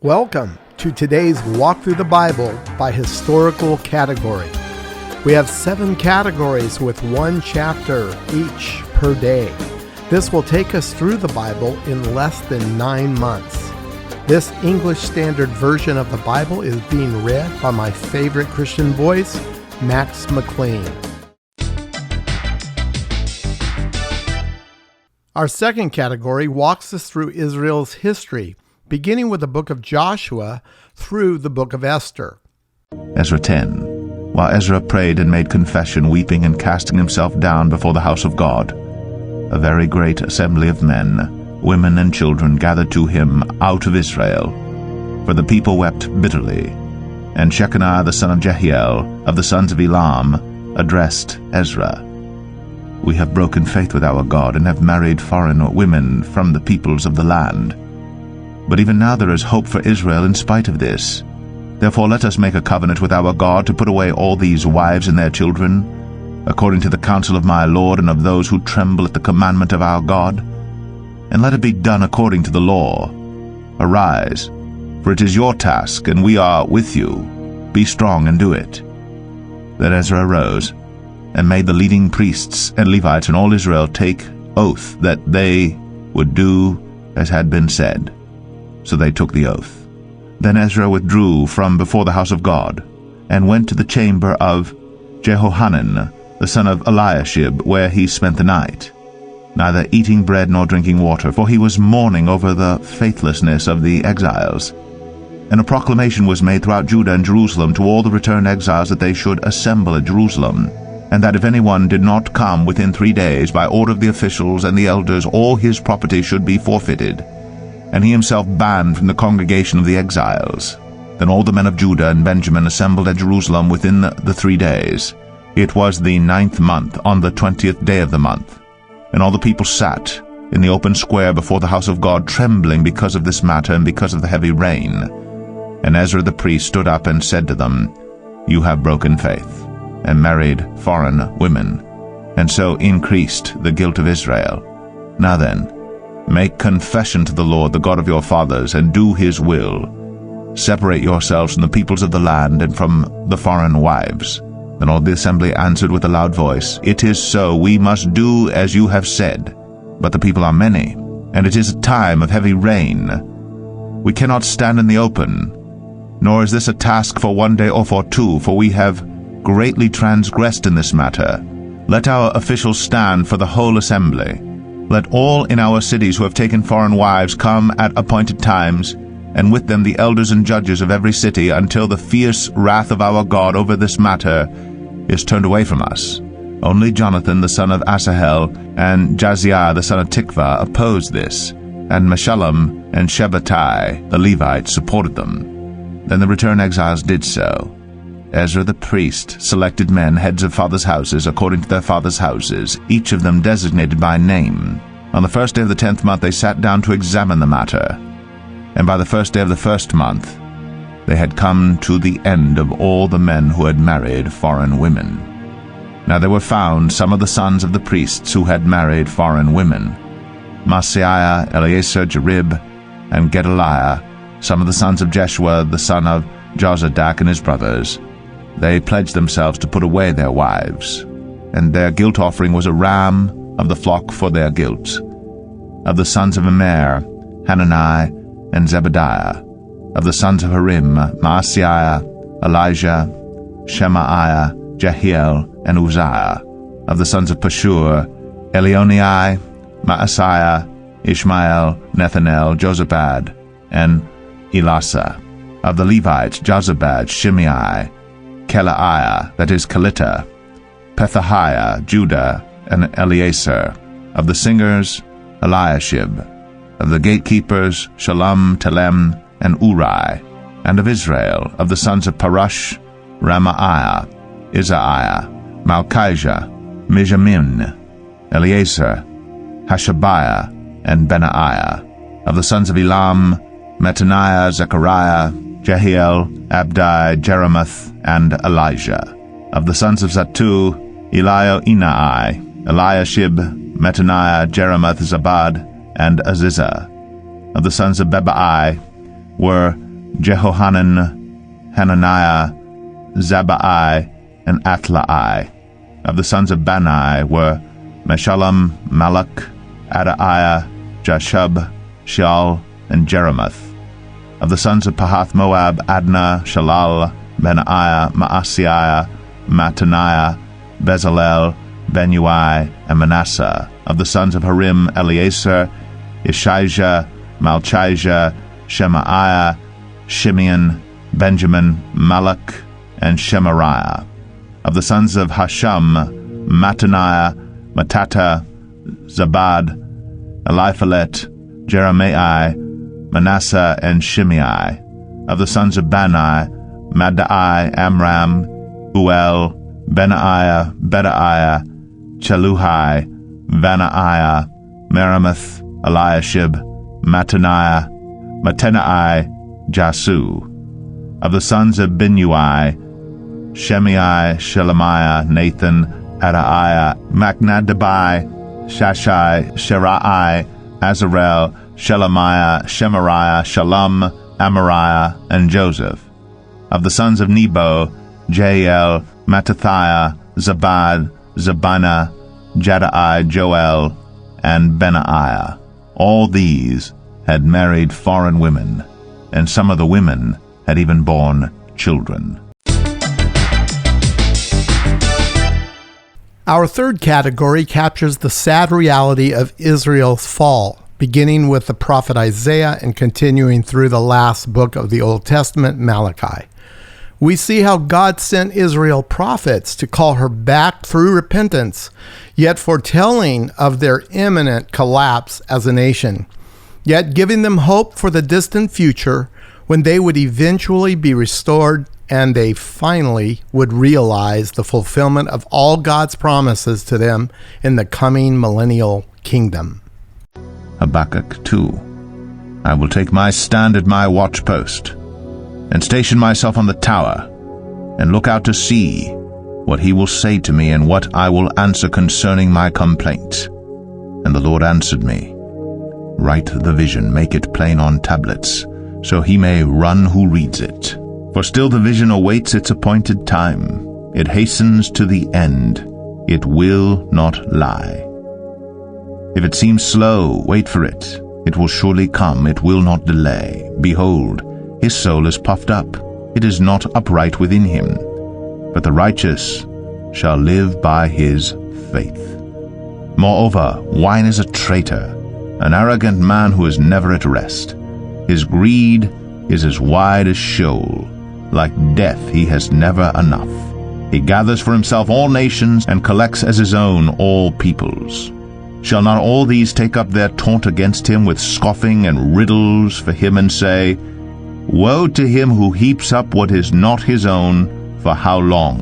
Welcome to today's Walk Through the Bible by historical category. We have 7 categories with 1 chapter each per day. This will take us through the Bible in less than 9 months. This English Standard Version of the Bible is being read by my favorite Christian voice, Max McLean. Our second category walks us through Israel's history, beginning with the book of Joshua through the book of Esther. Ezra 10. While Ezra prayed and made confession, weeping and casting himself down before the house of God, a very great assembly of men, women and children gathered to him out of Israel. For the people wept bitterly. And Shechaniah the son of Jehiel, of the sons of Elam, addressed Ezra. We have broken faith with our God, and have married foreign women from the peoples of the land. But even now there is hope for Israel in spite of this. Therefore let us make a covenant with our God to put away all these wives and their children, according to the counsel of my Lord and of those who tremble at the commandment of our God. And let it be done according to the law. Arise, for it is your task, and we are with you. Be strong and do it. Then Ezra arose, and made the leading priests and Levites and all Israel take oath that they would do as had been said. So they took the oath. Then Ezra withdrew from before the house of God, and went to the chamber of Jehohanan, the son of Eliashib, where he spent the night, neither eating bread nor drinking water, for he was mourning over the faithlessness of the exiles. And a proclamation was made throughout Judah and Jerusalem to all the returned exiles that they should assemble at Jerusalem, and that if anyone did not come within 3 days, by order of the officials and the elders, all his property should be forfeited, and he himself banned from the congregation of the exiles. Then all the men of Judah and Benjamin assembled at Jerusalem within the 3 days. It was the 9th month, on the 20th day of the month. And all the people sat in the open square before the house of God, trembling because of this matter and because of the heavy rain. And Ezra the priest stood up and said to them, You have broken faith, and married foreign women, and so increased the guilt of Israel. Now then, make confession to the Lord, the God of your fathers, and do his will. Separate yourselves from the peoples of the land and from the foreign wives. Then all the assembly answered with a loud voice, It is so, we must do as you have said. But the people are many, and it is a time of heavy rain. We cannot stand in the open, nor is this a task for 1 day or for 2, for we have greatly transgressed in this matter. Let our officials stand for the whole assembly. Let all in our cities who have taken foreign wives come at appointed times, and with them the elders and judges of every city, until the fierce wrath of our God over this matter is turned away from us. Only Jonathan the son of Asahel and Jaziah the son of Tikvah opposed this, and Meshullam and Shabbatai the Levites supported them. Then the returned exiles did so. Ezra the priest selected men, heads of fathers' houses, according to their fathers' houses, each of them designated by name. On the first day of the 10th month they sat down to examine the matter. And by the first day of the 1st month they had come to the end of all the men who had married foreign women. Now there were found some of the sons of the priests who had married foreign women: Maaseiah, Eleazar, Jerib, and Gedaliah, some of the sons of Jeshua, the son of Jozadak, and his brothers. They pledged themselves to put away their wives, and their guilt offering was a ram of the flock for their guilt. Of the sons of Immer, Hanani, and Zebediah. Of the sons of Harim, Maaseiah, Elijah, Shemaiah, Jehiel, and Uzziah. Of the sons of Pashur, Elionai, Maaseiah, Ishmael, Nethanel, Jozabad, and Elasa. Of the Levites, Jozabad, Shimei, Kelaiah, that is Kelita, Pethahiah, Judah, and Eleazar. Of the singers, Eliashib. Of the gatekeepers, Shalom, Telem, and Uri. And of Israel, of the sons of Parash, Ramaiah, Isaiah, Malchijah, Mijamin, Eleazar, Hashabiah, and Benaiah. Of the sons of Elam, Mattaniah, Zechariah, Jehiel, Abdi, Jeremoth, and Elijah. Of the sons of Zattu, Elioenai, Eliashib, Mattaniah, Jeremoth, Zabad, and Azizah. Of the sons of Bebai were Jehohanan, Hananiah, Zabbai, and Athlai. Of the sons of Bani were Meshullam, Malach, Adaiah, Jashub, Sheal, and Jeremoth. Of the sons of Pahath-Moab, Adnah, Shalal, Benaiah, Maaseiah, Mattaniah, Bezalel, Benui, and Manasseh. Of the sons of Harim, Eleazar, Ishijah, Malchijah, Shemaiah, Shimeon, Benjamin, Malach, and Shemariah. Of the sons of Hashum, Mattaniah, Mattata, Zabad, Eliphalet, Jeremiah, Manasseh, and Shimei. Of the sons of Bani, Maddai, Amram, Uel, Benaiah, Bedaiah, Cheluhai, Vanaiah, Meremoth, Eliashib, Mattaniah, Mattenai, Jasu. Of the sons of Binui, Shemai, Shelemiah, Nathan, Adaiah, Machnadabai, Shashai, Sherai, Azarel, Shelemiah, Shemariah, Shalom, Amariah, and Joseph. Of the sons of Nebo, Jael, Mattathiah, Zabad, Zabina, Jaddai, Joel, and Benaiah. All these had married foreign women, and some of the women had even borne children. Our third category captures the sad reality of Israel's fall, beginning with the prophet Isaiah and continuing through the last book of the Old Testament, Malachi. We see how God sent Israel prophets to call her back through repentance, yet foretelling of their imminent collapse as a nation, yet giving them hope for the distant future when they would eventually be restored and they finally would realize the fulfillment of all God's promises to them in the coming millennial kingdom. Habakkuk 2. I will take my stand at my watchpost, and station myself on the tower, and look out to see what he will say to me, and what I will answer concerning my complaint. And the Lord answered me, Write the vision, make it plain on tablets, so he may run who reads it. For still the vision awaits its appointed time. It hastens to the end. It will not lie. If it seems slow, wait for it. It will surely come. It will not delay. Behold, his soul is puffed up. It is not upright within him. But the righteous shall live by his faith. Moreover, wine is a traitor, an arrogant man who is never at rest. His greed is as wide as Sheol. Like death, he has never enough. He gathers for himself all nations, and collects as his own all peoples. Shall not all these take up their taunt against him with scoffing and riddles for him, and say, Woe to him who heaps up what is not his own, for how long?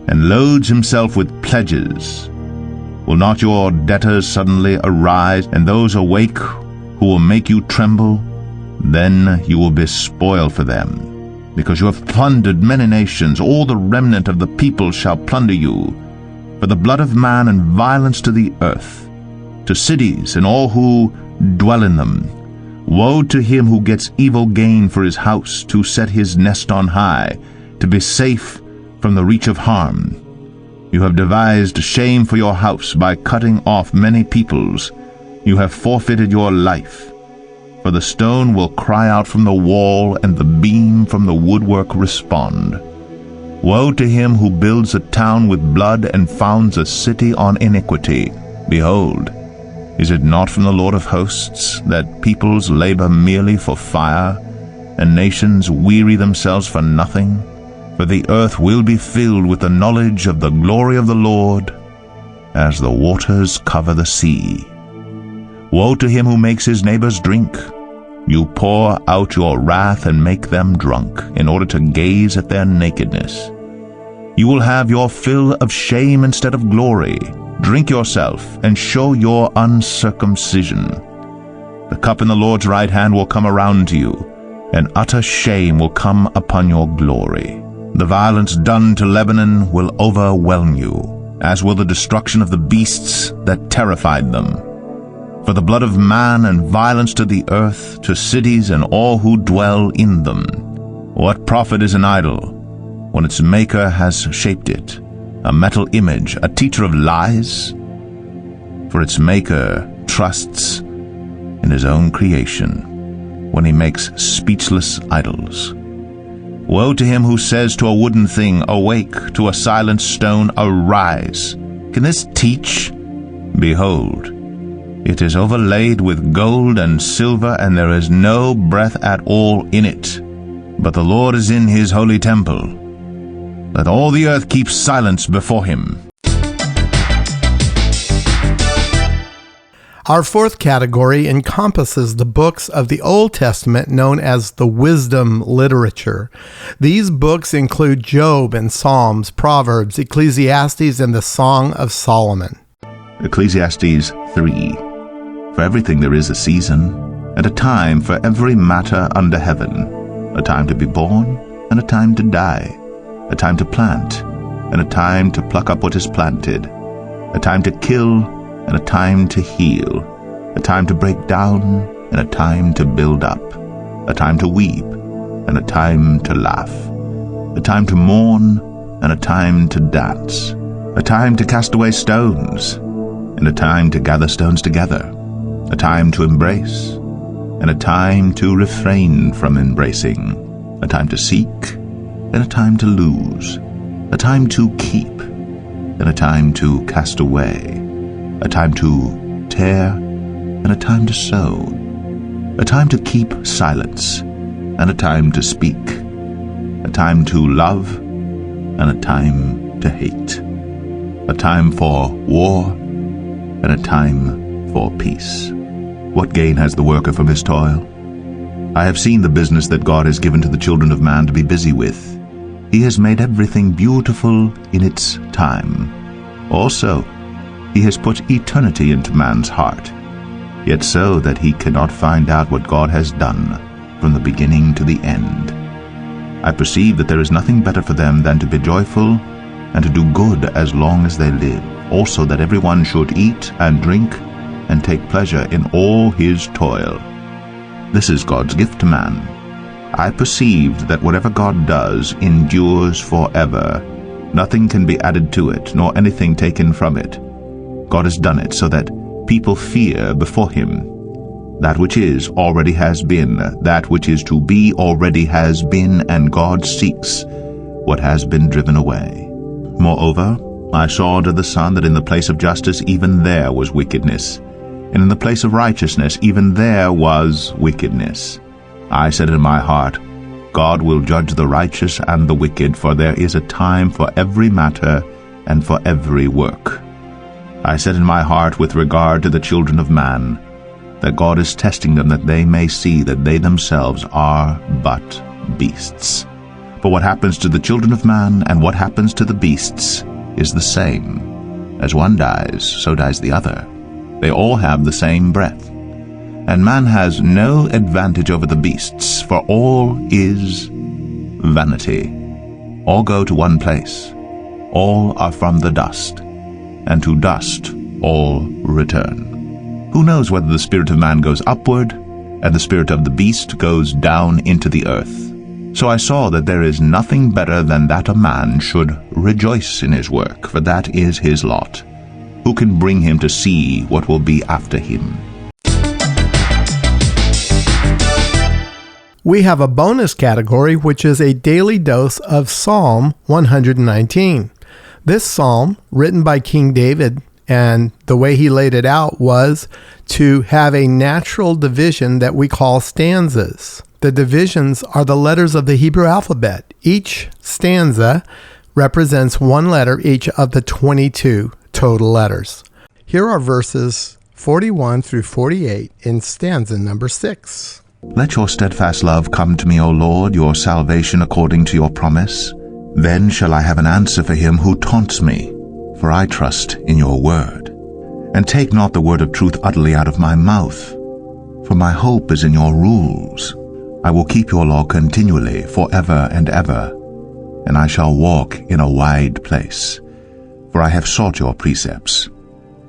And loads himself with pledges. Will not your debtors suddenly arise, and those awake who will make you tremble? Then you will be spoiled for them, because you have plundered many nations. All the remnant of the people shall plunder you, for the blood of man and violence to the earth, to cities and all who dwell in them. Woe to him who gets evil gain for his house, to set his nest on high, to be safe from the reach of harm. You have devised shame for your house by cutting off many peoples. You have forfeited your life. For the stone will cry out from the wall, and the beam from the woodwork respond. Woe to him who builds a town with blood, and founds a city on iniquity. Behold, is it not from the Lord of hosts that peoples labor merely for fire, and nations weary themselves for nothing? For the earth will be filled with the knowledge of the glory of the Lord, as the waters cover the sea. Woe to him who makes his neighbors drink. You pour out your wrath and make them drunk, in order to gaze at their nakedness. You will have your fill of shame instead of glory. Drink yourself, and show your uncircumcision. The cup in the Lord's right hand will come around to you, and utter shame will come upon your glory. The violence done to Lebanon will overwhelm you, as will the destruction of the beasts that terrified them. For the blood of man and violence to the earth, to cities and all who dwell in them. What profit is an idol when its maker has shaped it, a metal image, a teacher of lies? For its maker trusts in his own creation when he makes speechless idols. Woe to him who says to a wooden thing, awake, to a silent stone, arise. Can this teach? Behold, it is overlaid with gold and silver, and there is no breath at all in it. But the Lord is in his holy temple. Let all the earth keep silence before him. Our fourth category encompasses the books of the Old Testament known as the wisdom literature. These books include Job and Psalms, Proverbs, Ecclesiastes, and the Song of Solomon. Ecclesiastes 3. For everything there is a season, and a time for every matter under heaven, a time to be born, and a time to die, a time to plant, and a time to pluck up what is planted, a time to kill, and a time to heal, a time to break down, and a time to build up, a time to weep, and a time to laugh, a time to mourn, and a time to dance, a time to cast away stones, and a time to gather stones together, a time to embrace, and a time to refrain from embracing, a time to seek, and a time to lose, a time to keep, and a time to cast away, a time to tear, and a time to sow, a time to keep silence, and a time to speak, a time to love, and a time to hate, a time for war, and a time for peace. What gain has the worker from his toil? I have seen the business that God has given to the children of man to be busy with. He has made everything beautiful in its time. Also, he has put eternity into man's heart, yet so that he cannot find out what God has done from the beginning to the end. I perceive that there is nothing better for them than to be joyful and to do good as long as they live. Also that everyone should eat and drink and take pleasure in all his toil. This is God's gift to man. I perceived that whatever God does endures forever. Nothing can be added to it, nor anything taken from it. God has done it so that people fear before him. That which is already has been, that which is to be already has been, and God seeks what has been driven away. Moreover, I saw under the sun that in the place of justice even there was wickedness, and in the place of righteousness even there was wickedness. I said in my heart, God will judge the righteous and the wicked, for there is a time for every matter and for every work. I said in my heart with regard to the children of man, that God is testing them that they may see that they themselves are but beasts. But what happens to the children of man and what happens to the beasts is the same. As one dies, so dies the other. They all have the same breath. And man has no advantage over the beasts, for all is vanity. All go to one place. All are from the dust, and to dust all return. Who knows whether the spirit of man goes upward, and the spirit of the beast goes down into the earth? So I saw that there is nothing better than that a man should rejoice in his work, for that is his lot. Who can bring him to see what will be after him? We have a bonus category, which is a daily dose of Psalm 119. This psalm, written by King David, and the way he laid it out was to have a natural division that we call stanzas. The divisions are the letters of the Hebrew alphabet. Each stanza represents one letter each of the 22 total letters. Here are verses 41 through 48 in stanza number 6. Let your steadfast love come to me, O Lord, your salvation according to your promise. Then shall I have an answer for him who taunts me, for I trust in your word. And take not the word of truth utterly out of my mouth, for my hope is in your rules. I will keep your law continually, forever and ever, and I shall walk in a wide place, for I have sought your precepts.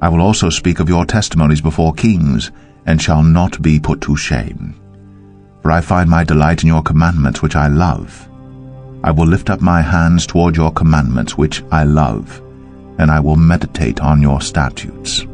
I will also speak of your testimonies before kings, and shall not be put to shame. For I find my delight in your commandments which I love. I will lift up my hands toward your commandments which I love, and I will meditate on your statutes.